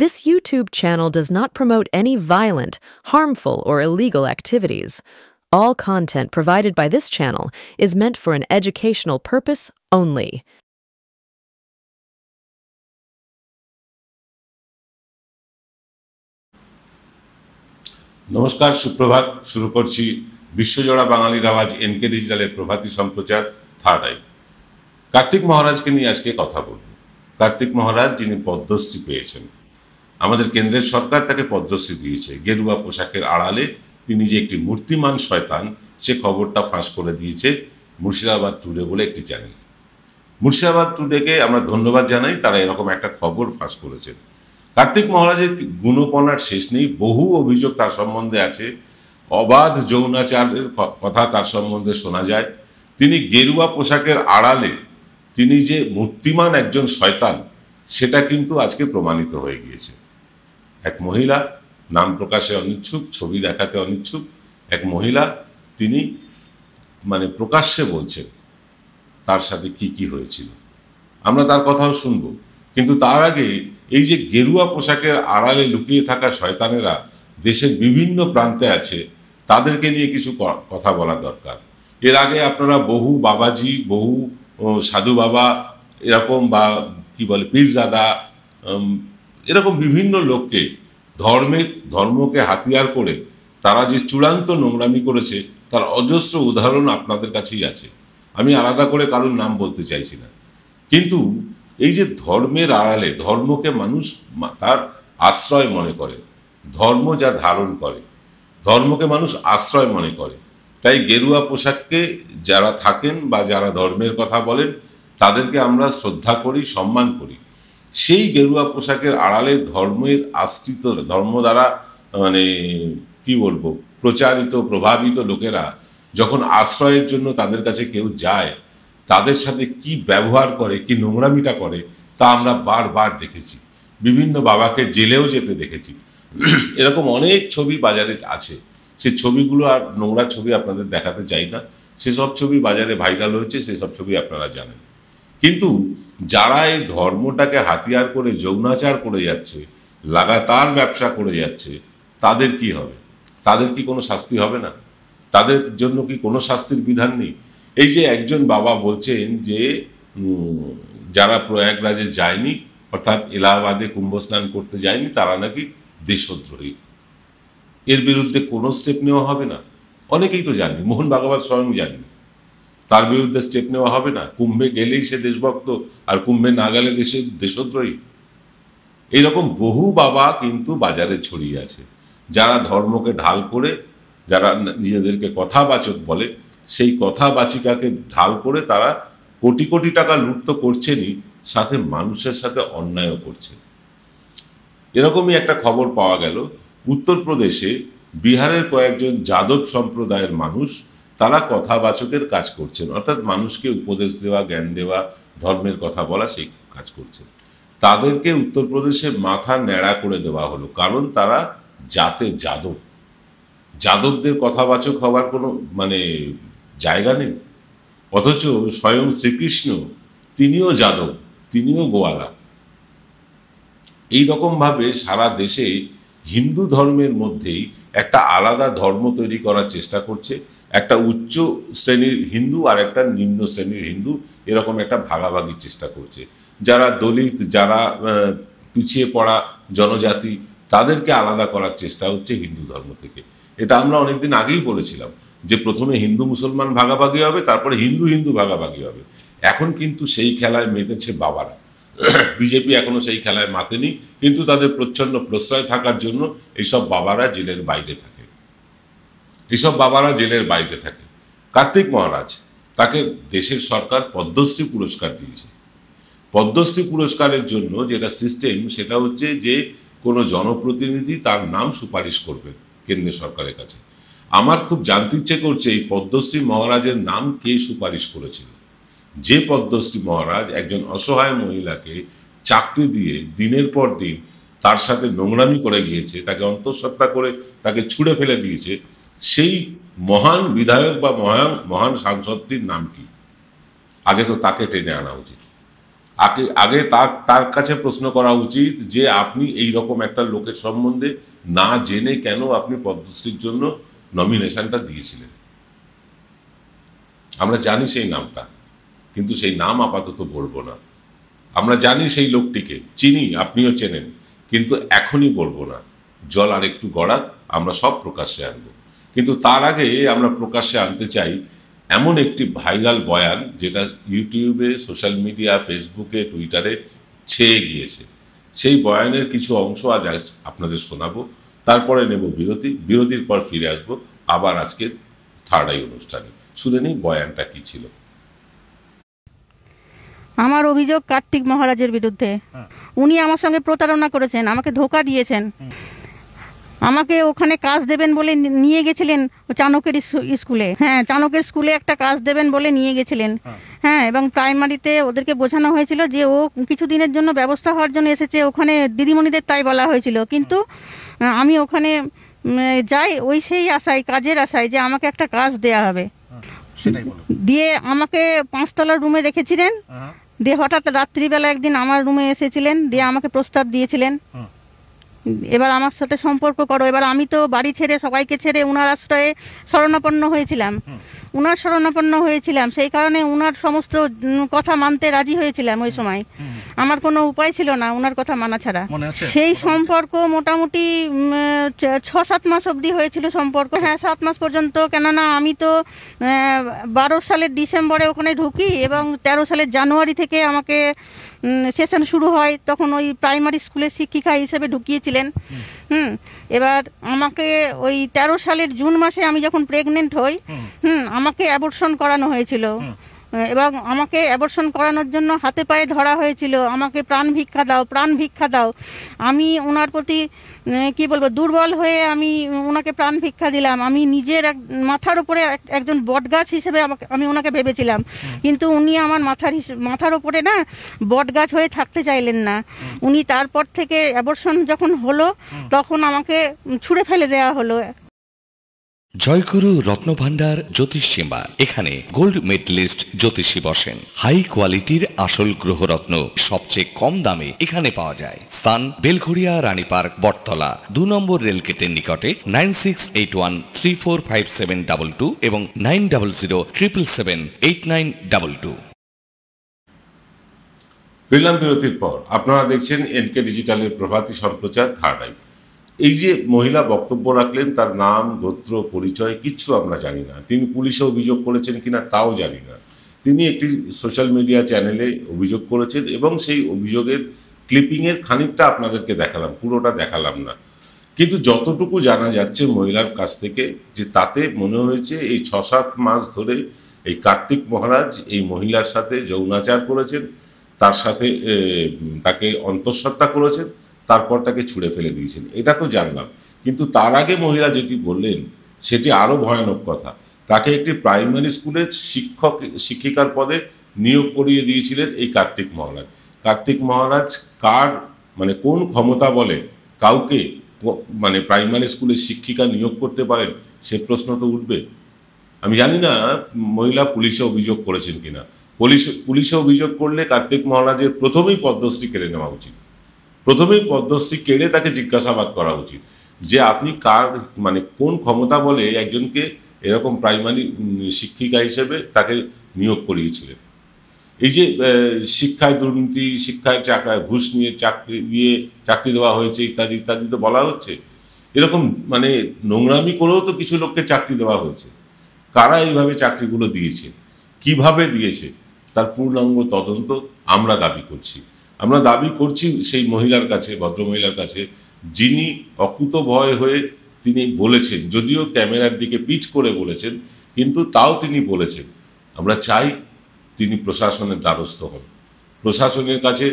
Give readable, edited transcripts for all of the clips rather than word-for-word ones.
This YouTube channel does not promote any violent, harmful, or illegal activities. All content provided by this channel is meant for an educational purpose only. নমস্কার, সুপ্রভাত। শুরু করছি বিশ্বজোড়া বাঙালির আওয়াজ NK ডিজিটালের প্রভাতী সম্প্রচার third eye. Kartik মহারাজকে নিয়ে আজকে কথা বলব। কার্তিক মহারাজ যিনি পদ্মশ্রী পেয়েছেন, আমাদের কেন্দ্রের সরকার তাকে পদ্মশ্রী দিয়েছে। গেরুয়া পোশাকের আড়ালে তিনি যে একটি মূর্তিমান শয়তান, সে খবরটা ফাঁস করে দিয়েছে মুর্শিদাবাদ টুডে বলে একটি চ্যানেল। মুর্শিদাবাদ টুডেকে আমরা ধন্যবাদ জানাই, তারা এরকম একটা খবর ফাঁস করেছেন। কার্তিক মহারাজের গুণপনার শেষ নেই, বহু অভিযোগ তার সম্বন্ধে আছে। অবাধ যৌনাচারের কথা তার সম্বন্ধে শোনা যায়। তিনি গেরুয়া পোশাকের আড়ালে তিনি যে মূর্তিমান একজন শয়তান, সেটা কিন্তু আজকে প্রমাণিত হয়ে গিয়েছে। এক মহিলা, নাম প্রকাশে অনিচ্ছুক, ছবি দেখাতে অনিচ্ছুক এক মহিলা, তিনি প্রকাশ্যে বলছেন তার সাথে কি কি হয়েছিল। আমরা তার কথাও শুনব, কিন্তু তার আগে এই যে গেরুয়া পোশাকের আড়ালে লুকিয়ে থাকা শয়তানেরা দেশের বিভিন্ন প্রান্তে আছে, তাদেরকে নিয়ে কিছু কথা বলা দরকার। এর আগে আপনারা বহু বাবাজি, বহু সাধু বাবা এরকম, বা কি বলে পীরজাদা, এরকম বিভিন্ন লোককে ধর্মকে হাতিয়ার করে তারা যে চূড়ান্ত নোংরামি করেছে, তার অজস্র উদাহরণ আপনাদের কাছেই আছে। আমি আলাদা করে কারোর নাম বলতে চাইছি না, কিন্তু এই যে ধর্মের আড়ালে, ধর্মকে মানুষ তার আশ্রয় মনে করে, ধর্ম যা ধারণ করে, ধর্মকে মানুষ আশ্রয় মনে করে। তাই গেরুয়া পোশাককে যারা থাকেন বা যারা ধর্মের কথা বলেন, তাদেরকে আমরা শ্রদ্ধা করি, সম্মান করি। সেই গেরুয়া পোশাকের আড়ালে ধর্মের আশ্রিত, ধর্ম দ্বারা কি বলবো, প্রচারিত, প্রভাবিত লোকেরা যখন আশ্রয়ের জন্য তাদের কাছে কেউ যায়, তাদের সাথে কি ব্যবহার করে, কি নোংরামিটা করে, তা আমরা বারবার দেখেছি। বিভিন্ন বাবাকে জেলেও যেতে দেখেছি। এরকম অনেক ছবি বাজারে আছে। সে ছবিগুলো আর নোংরা ছবি আপনাদের দেখাতে চাই না, সেসব ছবি বাজারে ভাইরাল হয়েছে, সেসব ছবি আপনারা জানেন। কিন্তু যারা এই ধর্মটাকে হাতিয়ার করে যৌনাচার করে যাচ্ছে, লাগাতার ব্যবসা করে যাচ্ছে, তাদের কি হবে? তাদের কি কোনো শাস্তি হবে না? তাদের জন্য কি কোনো শাস্তির বিধান নেই? এই যে একজন বাবা বলছেন যে যারা প্রয়াগরাজে যায়নি, অর্থাৎ এলাহাবাদে কুম্ভ স্নান করতে যায়নি, তারা নাকি দেশদ্রোহী। এর বিরুদ্ধে কোনো স্টেপ নেওয়া হবে না? অনেকেই তো জানি, মোহন ভাগবত স্বয়ং জানি, তার বিরুদ্ধে স্টেপ নেওয়া হবে না। কুম্ভে গেলেই সে দেশভক্ত, আর কুম্ভে না গেলে দেশদ্রোহী। এইরকম বহু বাবা কিন্তু বাজারে ছড়িয়ে আছে, যারা ধর্মকে ঢাল করে, যারা নিজেদেরকে কথাবাচক বলে, সেই কথাবাচিকাকে ঢাল করে তারা কোটি কোটি টাকা লুট তো করছেনই, সাথে মানুষের সাথে অন্যায়ও করছে। এরকমই একটা খবর পাওয়া গেল উত্তরপ্রদেশে। বিহারের কয়েকজন যাদব সম্প্রদায়ের মানুষ, তারা কথাবাচকের কাজ করছেন, অর্থাৎ মানুষকে উপদেশ দেওয়া, জ্ঞান দেওয়া, ধর্মের কথা বলা, সেই কাজ করছেন। তাদেরকে উত্তরপ্রদেশে মাথা ন্যাড়া করে দেওয়া হলো, কারণ তারা জাতে যাদব। যাদবদের কথাবাচক হওয়ার কোনো জায়গা নেই। অথচ স্বয়ং শ্রীকৃষ্ণ, তিনিও যাদব, তিনিও গোয়ালা। এইরকমভাবে সারা দেশে হিন্দু ধর্মের মধ্যেই একটা আলাদা ধর্ম তৈরি করার চেষ্টা করছে। একটা উচ্চ শ্রেণীর হিন্দু আর একটা নিম্ন শ্রেণীর হিন্দু, এরকম একটা ভাগাভাগির চেষ্টা করছে। যারা দলিত, যারা পিছিয়ে পড়া জনজাতি, তাদেরকে আলাদা করার চেষ্টা হচ্ছে হিন্দু ধর্ম থেকে। এটা আমরা অনেকদিন আগেই বলেছিলাম যে প্রথমে হিন্দু মুসলমান ভাগাভাগি হবে, তারপরে হিন্দু হিন্দু ভাগাভাগি হবে। এখন কিন্তু সেই খেলায় মেতেছে বাবারা। বিজেপি এখনো সেই খেলায় মাতেনি, কিন্তু তাদের প্রচ্ছন্ন প্রশ্রয় থাকার জন্য এইসব বাবারা জেলের বাইরে থাকে। কার্তিক মহারাজ, তাকে দেশের সরকার পদ্মশ্রী পুরস্কার দিয়েছে। পদ্মশ্রী পুরস্কারের জন্য যেটা সিস্টেম, সেটা হচ্ছে যে কোনো জনপ্রতিনিধি তার নাম সুপারিশ করবে কেন্দ্র সরকারের কাছে। আমার খুব জানতে ইচ্ছে করছে এই পদ্মশ্রী মহারাজের নাম কে সুপারিশ করেছিল। যে পদ্মশ্রী মহারাজ একজন অসহায় মহিলাকে চাকরি দিয়ে দিনের পর দিন তার সাথে নোংরামি করে গিয়েছে, তাকে অন্তঃসত্ত্বা করে তাকে ছুঁড়ে ফেলে দিয়েছে, সেই মহান বিধায়ক বা মহান সাংসদটির নাম কি? আগে তো তাকে টেনে আনা উচিত। আগে আগে তার তার কাছে প্রশ্ন করা উচিত যে আপনি এই রকম একটা লোকের সম্বন্ধে না জেনে কেন আপনি পদ্মশ্রীর জন্য নমিনেশনটা দিয়েছিলেন। আমরা জানি সেই নামটা, কিন্তু সেই নাম আপাতত বলবো না। আমরা জানি সেই লোকটিকে, চিনি, আপনিও চেনেন, কিন্তু এখনই বলবো না। জল আর একটু গড়া, আমরা সব প্রকাশ্যে আনবো। কিন্তু তার আগে আমরা প্রকাশ্যে আনতে চাই এমন একটি ভাইরাল বয়ান যেটা ইউটিউবে, সোশ্যাল মিডিয়া, ফেসবুকে, টুইটারে ছেয়ে গিয়েছে। সেই বয়ানের কিছু অংশ আজ আপনাদের শোনাবো, তারপরে নেব বিরতি, বিরতির পর ফিরে আসবো আবার আজকের থার্ড আই অনুষ্ঠানে। শুনে নিই বয়ানটা কি ছিল। আমার অভিযোগ কার্তিক মহারাজের বিরুদ্ধে। উনি আমার সঙ্গে প্রতারণা করেছেন, আমাকে ধোঁকা দিয়েছেন। আমাকে ওখানে কাজ দেবেন বলে নিয়ে গেছিলেন চাণকের স্কুলে। হ্যাঁ, চাণকের স্কুলে একটা কাজ দেবেন বলে নিয়ে গেছিলেন। হ্যাঁ, এবং প্রাইমারিতে ওদেরকে বোঝানো হয়েছিল যে ও কিছুদিনের জন্য ব্যবস্থা হওয়ার জন্য এসেছে, ওখানে দিদিমণিদের তাই বলা হয়েছিল। কিন্তু আমি ওখানে যাই ওই সেই আশায়, কাজের আশায় যে আমাকে একটা কাজ দেয়া হবে। দিয়ে আমাকে 5 তলার রুমে রেখেছিলেন। দিয়ে হঠাৎ রাত্রিবেলা একদিন আমার রুমে এসেছিলেন, দিয়ে আমাকে প্রস্তাব দিয়েছিলেন এবার আমার সাথে সম্পর্ক করো। এবার আমি তো বাড়ি ছেড়ে, সবাইকে ছেড়ে উনার আশ্রয়ে শরণাপন্ন হয়েছিলাম। সেই কারণে উনার সমস্ত কথা মানতে রাজি হয়েছিলাম। ওই সময় আমার কোনো উপায় ছিল না উনার কথা মানা ছাড়া। সেই সম্পর্ক মোটামুটি 6-7 মাস অবধি হয়েছিল সম্পর্ক। হ্যাঁ, 7 মাস পর্যন্ত। কেননা আমি তো 12 সালের ডিসেম্বরে ওখানে ঢুকি এবং 13 সালের জানুয়ারি থেকে আমাকে সেশন শুরু হয়। তখন ওই প্রাইমারি স্কুলের শিক্ষিকা হিসেবে ঢুকিয়েছিলেন। এবার আমাকে ওই 13 সালের জুন মাসে আমি যখন প্রেগনেন্ট হই, আমাকে অ্যাবর্শন করানো হয়েছিল। এবং আমাকে অ্যাবর্শন করানোর জন্য হাতে পায়ে ধরা হয়েছিল, আমাকে প্রাণ ভিক্ষা দাও। আমি ওনার প্রতি কি বলবো, দুর্বল হয়ে আমি ওনাকে প্রাণ ভিক্ষা দিলাম। আমি নিজের মাথার উপরে একজন বটগাছ হিসেবে আমি ওনাকে ভেবেছিলাম, কিন্তু উনি আমার মাথার উপরে না বটগাছ হয়ে থাকতে চাইলেন না। উনি তারপর থেকে অ্যাবর্শন যখন হলো তখন আমাকে ছুঁড়ে ফেলে দেওয়া হলো। জয়গুরু রত্নভান্ডার জ্যোতিষ চেম্বার। এখানে গোল্ড মেডেলিস্ট জ্যোতিষী বসেন। হাই কোয়ালিটির আসল গ্রহরত্ন সবচেয়ে কম দামে এখানে পাওয়া যায়। স্থান বেলঘড়িয়া, রানী পার্ক, বটতলা, 2 নম্বর রেলগেটের নিকটে। 9681345722 এবং 9007778922। ফিল্ম বিরতির পর আপনারা দেখছেন এনকে ডিজিটালের প্রভাতী সম্প্রচার থার্ড আই। এই যে মহিলা বক্তব্য রাখলেন, তার নাম, গোত্র, পরিচয় কিচ্ছু আমরা জানি না। তিনি পুলিশে অভিযোগ করেছেন কিনা তাও জানি না। তিনি একটি সোশ্যাল মিডিয়া চ্যানেলে অভিযোগ করেছেন এবং সেই অভিযোগের ক্লিপিংয়ের খানিকটা আপনাদেরকে দেখালাম, পুরোটা দেখালাম না। কিন্তু যতটুকু জানা যাচ্ছে মহিলার কাছ থেকে, যে তাতে মনে হয়েছে এই 6-7 মাস ধরে এই কার্তিক মহারাজ এই মহিলার সাথে যৌনাচার করেছেন, তার সাথে তাকে অন্তঃসত্ত্বা করেছেন, তারপর তাকে ছুঁড়ে ফেলে দিয়েছেন। এটা তো জানলাম, কিন্তু তার আগে মহিলা যেটি বললেন সেটি আরও ভয়ানক কথা। তাকে একটি প্রাইমারি স্কুলের শিক্ষিকার পদে নিয়োগ করিয়ে দিয়েছিলেন এই কার্তিক মহারাজ। কার্তিক মহারাজ কোন ক্ষমতা বলে কাউকে প্রাইমারি স্কুলের শিক্ষিকা নিয়োগ করতে পারেন, সে প্রশ্ন তো উঠবে। আমি জানি না মহিলা পুলিশে অভিযোগ করেছেন কিনা। পুলিশে অভিযোগ করলে কার্তিক মহারাজের প্রথমেই পদ্মশ্রী কেড়ে নেওয়া উচিত। প্রথমেই পদ্মশ্রী কেড়ে তাকে জিজ্ঞাসাবাদ করা উচিত যে আপনি কোন ক্ষমতা বলে একজনকে এরকম প্রাইমারি শিক্ষিকা হিসেবে তাকে নিয়োগ করিয়েছিলেন। এই যে শিক্ষায় দুর্নীতি, শিক্ষায় ঘুষ নিয়ে চাকরি দেওয়া হয়েছে ইত্যাদি ইত্যাদি তো বলা হচ্ছে। এরকম নোংরামি করেও তো কিছু লোককে চাকরি দেওয়া হয়েছে। কারা এইভাবে চাকরিগুলো দিয়েছে, কিভাবে দিয়েছে, তার পূর্ণাঙ্গ তদন্ত আমরা দাবি করছি সেই মহিলার কাছে, ভদ্রমহিলার কাছে, যিনি অকুতভয় হয়ে তিনি বলেছেন, যদিও ক্যামেরার দিকে পিঠ করে বলেছেন, কিন্তু তাও তিনি বলেছেন। আমরা চাই তিনি প্রশাসনের দ্বারস্থ হন, প্রশাসনের কাছে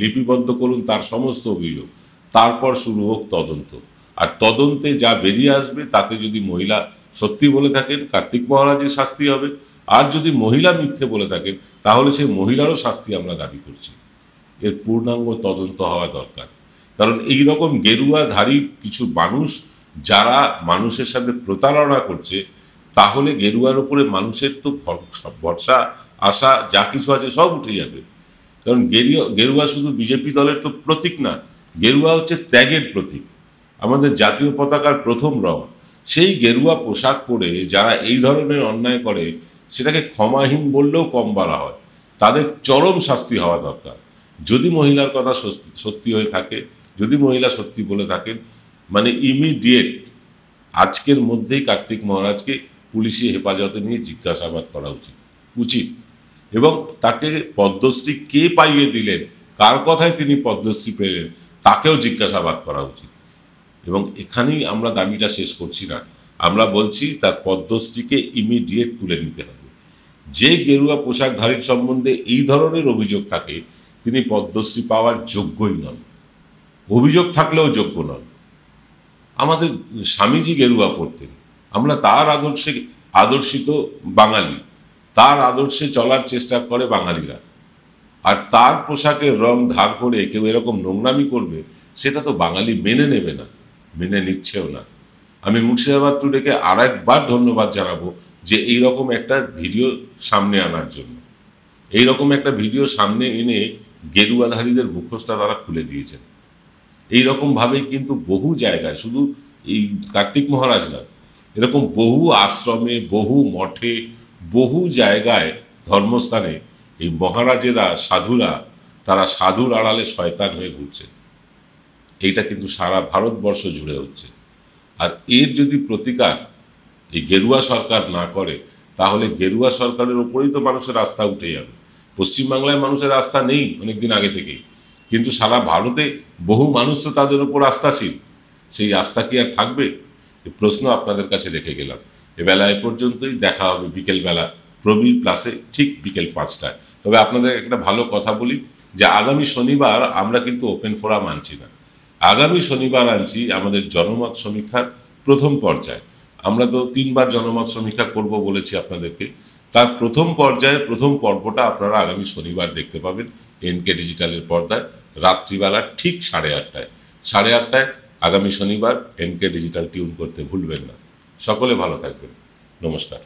লিপিবদ্ধ করুন তার সমস্ত অভিযোগ, তারপর শুরু হোক তদন্ত। আর তদন্তে যা বেরিয়ে আসবে তাতে যদি মহিলা সত্যি বলে থাকেন কার্তিক মহারাজের শাস্তি হবে, আর যদি মহিলা মিথ্যে বলে থাকেন তাহলে সেই মহিলারও শাস্তি আমরা দাবি করছি। এর পূর্ণাঙ্গ তদন্ত হওয়া দরকার। কারণ এই রকম গেরুয়াধারী কিছু মানুষ যারা মানুষের সাথে প্রতারণা করছে, তাহলে গেরুয়ার উপরে মানুষের তো ভরসা, আশা যা কিছু আছে সব উঠে যাবে। কারণ গেরুয়া শুধু বিজেপি দলের তো প্রতীক না, গেরুয়া হচ্ছে ত্যাগের প্রতীক, আমাদের জাতীয় পতাকার প্রথম রং। সেই গেরুয়া পোশাক পরে যারা এই ধরনের অন্যায় করে সেটাকে ক্ষমাহীন বললেও কম বলা হয়, তাদের চরম শাস্তি হওয়া দরকার। যদি মহিলার কথা সত্যি হয়ে থাকে, যদি মহিলা সত্যি বলে থাকেন, মানে ইমিডিয়েট আজকের মধ্যেই কার্তিক মহারাজকে পুলিশি হেফাজতে নিয়ে জিজ্ঞাসাবাদ করা উচিত এবং তাকে পদ্মশ্রী কে পাইয়ে দিলেন, কার কথায় তিনি পদ্মশ্রী পেলেন, তাকেও জিজ্ঞাসাবাদ করা উচিত। এবং এখানেই আমরা দাবিটা শেষ করছি না, আমরা বলছি তার পদ্মশ্রীকে ইমিডিয়েট তুলে নিতে হবে। যে গেরুয়া পোশাকধারীর সম্বন্ধে এই ধরনের অভিযোগ থাকে তিনি পদ্মশ্রী পাওয়ার যোগ্যই নন, অভিযোগ থাকলেও যোগ্য নন। আমাদের স্বামীজি গেরুয়া পড়তেন, আমরা তার আদর্শিত বাঙালি, তার আদর্শে চলার চেষ্টা করে বাঙালিরা, আর তার পোশাকের রং ধার করে কেউ এরকম নোংরামি করবে সেটা তো বাঙালি মেনে নেবে না, মেনে নিচ্ছেও না। আমি মুর্শিদাবাদ টুডেকে আরেকবার ধন্যবাদ জানাবো যে এইরকম একটা ভিডিও সামনে আনার জন্য, এইরকম একটা ভিডিও সামনে এনে গেরুয়াধারীদের মুখোশটা তারা খুলে দিয়েছেন। এইরকমভাবেই কিন্তু বহু জায়গায়, শুধু এই কার্তিক মহারাজ না, এরকম বহু আশ্রমে, বহু মঠে, বহু জায়গায়, ধর্মস্থানে এই মহারাজেরা, সাধুরা, তারা সাধুর আড়ালে শয়তান হয়ে ঘুরছে। এইটা কিন্তু সারা ভারতবর্ষ জুড়ে হচ্ছে। আর এর যদি প্রতিকার এই গেরুয়া সরকার না করে তাহলে গেরুয়া সরকারের ওপরেই তো মানুষের আস্থা উঠে যাবে। পশ্চিমবাংলায় মানুষের আস্থা নেই অনেকদিন আগে থেকেই, কিন্তু সারা ভারতে বহু মানুষ তো তাদের ওপর আস্থাশীল, সেই আস্থা কি আর থাকবে? এই প্রশ্ন আপনাদের কাছে রেখে গেলাম। এবেলা এ পর্যন্তই, দেখা হবে বিকেলবেলা প্রবীল প্লাসে ঠিক বিকেল 5টায়। তবে আপনাদের একটা ভালো কথা বলি যে আগামী শনিবার আমরা কিন্তু ওপেন ফোরাম আনছি না, আগামী শনিবার আনছি আমাদের জনমত সমীক্ষার প্রথম পর্যায়। আমরা তো 3বার জনমত সমীক্ষা করব বলেছি আপনাদেরকে, তার প্রথম পর্যায়ে প্রথম পর্বটা আপনারা আগামী শনিবার দেখতে পাবেন এনকে ডিজিটালের পর্দায় রাত্রিবেলা ঠিক 8:30টায়। 8:30টায় আগামী শনিবার এনকে ডিজিটাল টিউন করতে ভুলবেন না। সকলে ভালো থাকবেন, নমস্কার।